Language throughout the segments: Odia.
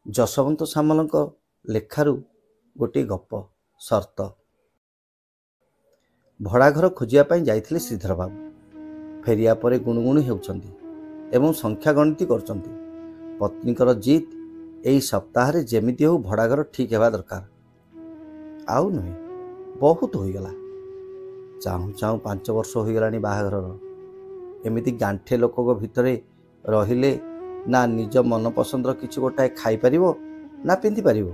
ଯଶବନ୍ତ ସାମଲଙ୍କ ଲେଖାରୁ ଗୋଟିଏ ଗପ। ସର୍ତ୍ତ। ଭଡ଼ାଘର ଖୋଜିବା ପାଇଁ ଯାଇଥିଲେ ଶ୍ରୀଧର ବାବୁ। ଫେରିବା ପରେ ଗୁଣୁଗୁଣୁ ହେଉଛନ୍ତି ଏବଂ ସଂଖ୍ୟା ଗଣତି କରୁଛନ୍ତି। ପତ୍ନୀଙ୍କର ଜିଦ୍, ଏଇ ସପ୍ତାହରେ ଯେମିତି ହେଉ ଭଡ଼ାଘର ଠିକ୍ ହେବା ଦରକାର। ଆଉ ନୁହେଁ, ବହୁତ ହୋଇଗଲା। ଚାହୁଁ ଚାହୁଁ 5 ବର୍ଷ ହୋଇଗଲାଣି ବାହାଘରର। ଏମିତି ଗାଣ୍ଠେ ଲୋକଙ୍କ ଭିତରେ ରହିଲେ ନା ନିଜ ମନପସନ୍ଦର କିଛି ଗୋଟାଏ ଖାଇପାରିବ, ନା ପିନ୍ଧିପାରିବ,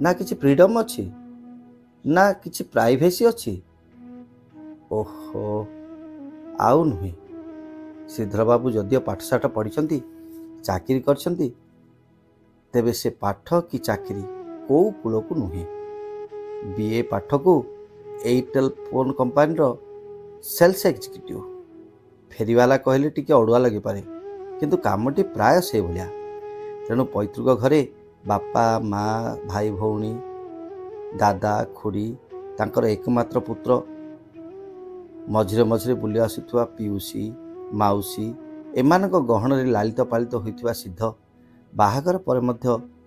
ନା କିଛି ଫ୍ରିଡମ୍ ଅଛି, ନା କିଛି ପ୍ରାଇଭେସି ଅଛି। ଓହୋ, ଆଉ ନୁହେଁ। ଶ୍ରୀଧରବାବୁ ଯଦିଓ ପାଠଶାଠ ପଢ଼ିଛନ୍ତି, ଚାକିରି କରିଛନ୍ତି, ତେବେ ସେ ପାଠ କି ଚାକିରି କୋଉ କୂଳକୁ ନୁହେଁ। BA ପାଠକୁ ଏୟାରଟେଲ୍ ଫୋନ୍ କମ୍ପାନୀର ସେଲ୍ସ ଏକ୍ଜିକ୍ୟୁଟିଭ୍। ଫେରିବାଲା କହିଲେ ଟିକେ ଅଡ଼ୁଆ ଲାଗିପାରେ, କିନ୍ତୁ କାମଟି ପ୍ରାୟ ସେଭଳିଆ। ତେଣୁ ପୈତୃକ ଘରେ ବାପା ମା, ଭାଇ ଭଉଣୀ, ଦାଦା ଖୁଡ଼ୀ, ତାଙ୍କର ଏକମାତ୍ର ପୁତ୍ର, ମଝିରେ ମଝିରେ ବୁଲି ଆସୁଥିବା ପିଉସୀ, ମାଉସୀ, ଏମାନଙ୍କ ଗହଣରେ ଲାଳିତ ପାଳିତ ହୋଇଥିବା ସିଦ୍ଧ ବାହାଘର ପରେ ମଧ୍ୟ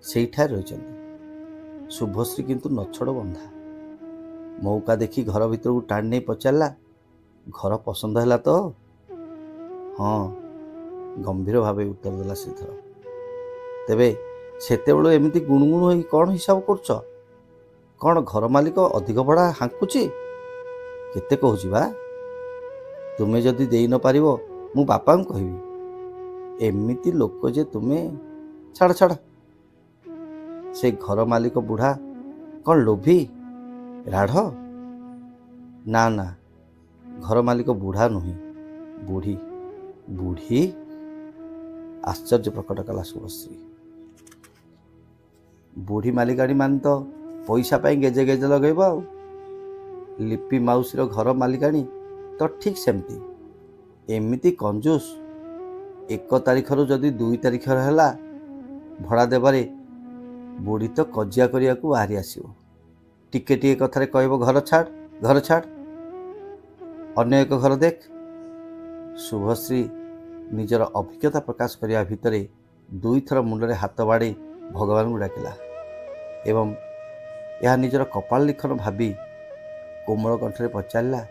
ସେଇଠାରେ ରହିଛନ୍ତି। ଶୁଭଶ୍ରୀ କିନ୍ତୁ ନଛୋଡ଼ ବନ୍ଧା। ମଉକା ଦେଖି ଘର ଭିତରକୁ ଟାଣି ନେଇ ପଚାରିଲା, ଘର ପସନ୍ଦ ହେଲା ତ? ହଁ, ଗମ୍ଭୀର ଭାବେ ଉତ୍ତର ଦେଲା ଶ୍ରୀଧର। ତେବେ ସେତେବେଳୁ ଏମିତି ଗୁଣୁଗୁଣୁ ହୋଇ କ'ଣ ହିସାବ କରୁଛ? କ'ଣ ଘର ମାଲିକ ଅଧିକ ଭଡ଼ା ହାଙ୍କୁଛି? କେତେ କହୁଛି ବା? ତୁମେ ଯଦି ଦେଇ ନ ପାରିବ ମୁଁ ବାପାଙ୍କୁ କହିବି। ଏମିତି ଲୋକ ଯେ ତୁମେ। ଛାଡ଼ ଛାଡ଼। ସେ ଘର ମାଲିକ ବୁଢ଼ା କ'ଣ ଲୋଭୀ, ରାଢ଼? ନା ନା, ଘର ମାଲିକ ବୁଢ଼ା ନୁହେଁ, ବୁଢ଼ୀ। ବୁଢ଼ୀ? ଆଶ୍ଚର୍ଯ୍ୟ ପ୍ରକଟ କଲା ଶୁଭଶ୍ରୀ। ବୁଢ଼ୀ ମାଲିକାଣୀ ମାନେ ତ ପଇସା ପାଇଁ ଗେଜେ ଗେଜେ ଲଗେଇବ ଆଉ। ଲିପି ମାଉସୀର ଘର ମାଲିକାଣୀ ତ ଠିକ୍ ସେମିତି। ଏମିତି କଞ୍ଜୁସ୍। 1 ତାରିଖରୁ ଯଦି 2 ତାରିଖ ହେଲା ଭଡ଼ା ଦେବାରେ, ବୁଢ଼ୀ ତ କଜିଆ କରିବାକୁ ବାହାରି ଆସିବ। ଟିକେ ଟିକେ କଥାରେ କହିବ ଘର ଛାଡ଼, ଘର ଛାଡ଼, ଅନ୍ୟ ଏକ ଘର ଦେଖ। ଶୁଭଶ୍ରୀ ନିଜର ଅଭିଜ୍ଞତା ପ୍ରକାଶ କରିବା ଭିତରେ 2 ଥର ମୁଣ୍ଡରେ ହାତ ବାଡ଼େଇ ଭଗବାନଙ୍କୁ ଡାକିଲା ଏବଂ ଏହା ନିଜର କପାଳ ଲିଖନ ଭାବି କୋମଳ କଣ୍ଠରେ ପଚାରିଲା,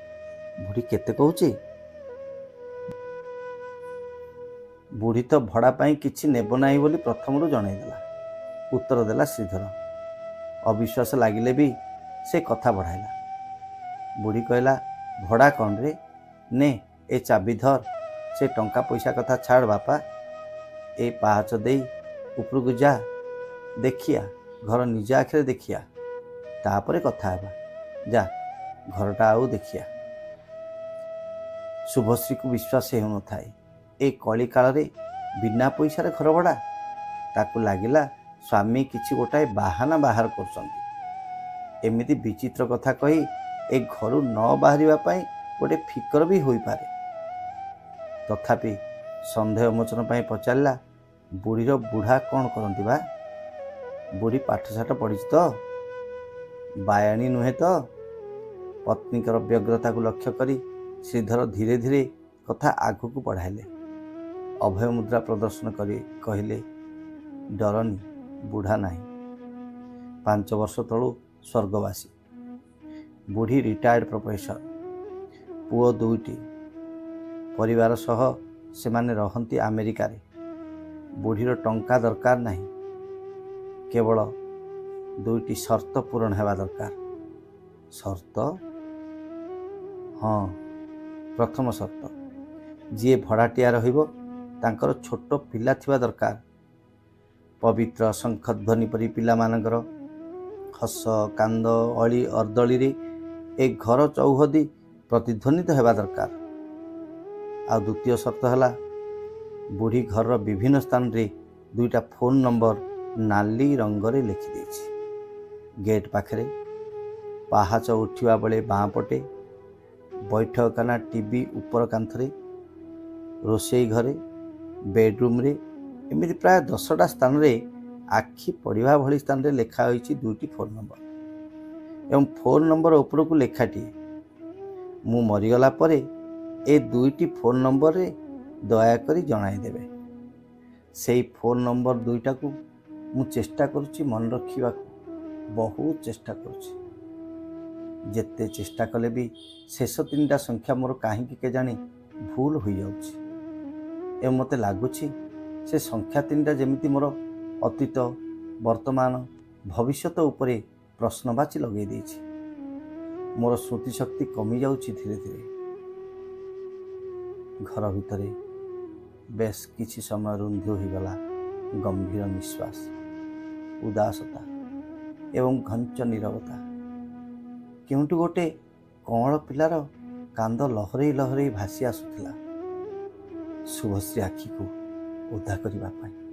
ବୁଢ଼ୀ କେତେ କହୁଛି? ବୁଢ଼ୀ ତ ଭଡ଼ା ପାଇଁ କିଛି ନେବ ନାହିଁ ବୋଲି ପ୍ରଥମରୁ ଜଣାଇଦେଲା, ଉତ୍ତର ଦେଲା ଶ୍ରୀଧର। ଅବିଶ୍ୱାସ ଲାଗିଲେ ବି ସେ କଥା ବଢ଼ାଇଲା। ବୁଢ଼ୀ କହିଲା, ଭଡ଼ା କ'ଣ ରେ? ନେ ଏ ଚାବି ଧର। ସେ ଟଙ୍କା ପଇସା କଥା ଛାଡ଼ ବାପା। ଏ ପାହାଚ ଦେଇ ଉପରକୁ ଯା, ଦେଖିଆ, ଘର ନିଜ ଆଖିରେ ଦେଖିଆ, ତାପରେ କଥା ହେବା। ଯା, ଘରଟା ଆଉ ଦେଖିଆ। ଶୁଭଶ୍ରୀକୁ ବିଶ୍ୱାସ ହେଉନଥାଏ। ଏ କଳି କାଳରେ ବିନା ପଇସାରେ ଘର ଭଡ଼ା। ତାକୁ ଲାଗିଲା ସ୍ୱାମୀ କିଛି ଗୋଟାଏ ବାହାନା ବାହାର କରୁଛନ୍ତି। ଏମିତି ବିଚିତ୍ର କଥା କହି ଏ ଘରୁ ନ ବାହାରିବା ପାଇଁ ଗୋଟେ ଫିକର ବି ହୋଇପାରେ। ତଥାପି ସନ୍ଦେହ ମୋଚନ ପାଇଁ ପଚାରିଲା, ବୁଢ଼ୀର ବୁଢ଼ା କ'ଣ କରନ୍ତି ବା? ବୁଢ଼ୀ ପାଠଶାଠ ପଢ଼ିଛି ତ? ବାୟାଣୀ ନୁହେଁ ତ? ପତ୍ନୀଙ୍କର ବ୍ୟଗ୍ରତାକୁ ଲକ୍ଷ୍ୟ କରି ଶ୍ରୀଧର ଧୀରେ ଧୀରେ କଥା ଆଗକୁ ବଢ଼ାଇଲେ। ଅଭୟ ମୁଦ୍ରା ପ୍ରଦର୍ଶନ କରି କହିଲେ, ଡରନି, ବୁଢ଼ା ନାହିଁ। 5 ବର୍ଷ ତଳୁ ସ୍ୱର୍ଗବାସୀ। ବୁଢ଼ୀ ରିଟାୟାର୍ଡ ପ୍ରଫେସର। ପୁଅ 2ଟି। ପରିବାର ସହ ସେମାନେ ରହନ୍ତି ଆମେରିକାରେ। ବୁଢ଼ୀର ଟଙ୍କା ଦରକାର ନାହିଁ, କେବଳ 2ଟି ସର୍ତ୍ତ ପୂରଣ ହେବା ଦରକାର। ସର୍ତ୍ତ? ହଁ, ପ୍ରଥମ ସର୍ତ୍ତ, ଯିଏ ଭଡ଼ାଟିଆ ରହିବ ତାଙ୍କର ଛୋଟ ପିଲା ଥିବା ଦରକାର। ପବିତ୍ର ଶଙ୍ଖଧ୍ୱନି ପରି ପିଲାମାନଙ୍କର ହସ କାନ୍ଦ ଅଳି ଅର୍ଦ୍ଦଳିରେ ଏ ଘର ଚୌହଦି ପ୍ରତିଧ୍ୱନିତ ହେବା ଦରକାର। ଆଉ ଦ୍ୱିତୀୟ ସର୍ତ୍ତ ହେଲା, ବୁଢ଼ୀ ଘରର ବିଭିନ୍ନ ସ୍ଥାନରେ 2ଟା ଫୋନ୍ ନମ୍ବର ନାଲି ରଙ୍ଗରେ ଲେଖିଦେଇଛି। ଗେଟ୍ ପାଖରେ, ପାହାଚ ଉଠିବା ବେଳେ ବାଁ ପଟେ, ବୈଠକଖାନା ଟିଭି ଉପର କାନ୍ଥରେ, ରୋଷେଇ ଘରେ, ବେଡରୁମ୍ରେ, ଏମିତି ପ୍ରାୟ 10ଟା ସ୍ଥାନରେ ଆଖି ପଡ଼ିବା ଭଳି ସ୍ଥାନରେ ଲେଖା ହୋଇଛି 2ଟି ଫୋନ୍ ନମ୍ବର ଏବଂ ଫୋନ୍ ନମ୍ବର ଉପରକୁ ଲେଖାଟିଏ, ମୁଁ ମରିଗଲା ପରେ ଏ 2ଟି ଫୋନ୍ ନମ୍ବରରେ ଦୟାକରି ଜଣାଇଦେବେ। ସେଇ ଫୋନ୍ ନମ୍ବର 2ଟାକୁ ମୁଁ ଚେଷ୍ଟା କରୁଛି ମନେ ରଖିବାକୁ, ବହୁତ ଚେଷ୍ଟା କରୁଛି। ଯେତେ ଚେଷ୍ଟା କଲେ ବି ଶେଷ 3ଟା ସଂଖ୍ୟା ମୋର କାହିଁକି କେଜାଣି ଭୁଲ ହୋଇଯାଉଛି। ଏବଂ ମୋତେ ଲାଗୁଛି ସେ ସଂଖ୍ୟା 3ଟା ଯେମିତି ମୋର ଅତୀତ, ବର୍ତ୍ତମାନ, ଭବିଷ୍ୟତ ଉପରେ ପ୍ରଶ୍ନବାଚୀ ଲଗାଇ ଦେଇଛି। ମୋର ସ୍ମୃତିଶକ୍ତି କମିଯାଉଛି ଧୀରେ ଧୀରେ। ଘର ଭିତରେ ବେଶ କିଛି ସମୟ ରୁନ୍ଧି ହୋଇଗଲା ଗମ୍ଭୀର ନିଶ୍ୱାସ, ଉଦାସତା ଏବଂ ଘଞ୍ଚ ନୀରବତା। କେଉଁଠୁ ଗୋଟେ କଅଁଳ ପିଲାର କାନ୍ଦ ଲହରେଇ ଲହରେଇ ଭାସି ଆସୁଥିଲା ଶୁଭଶ୍ରୀ ଆଖିକୁ ଓଦା କରିବା ପାଇଁ।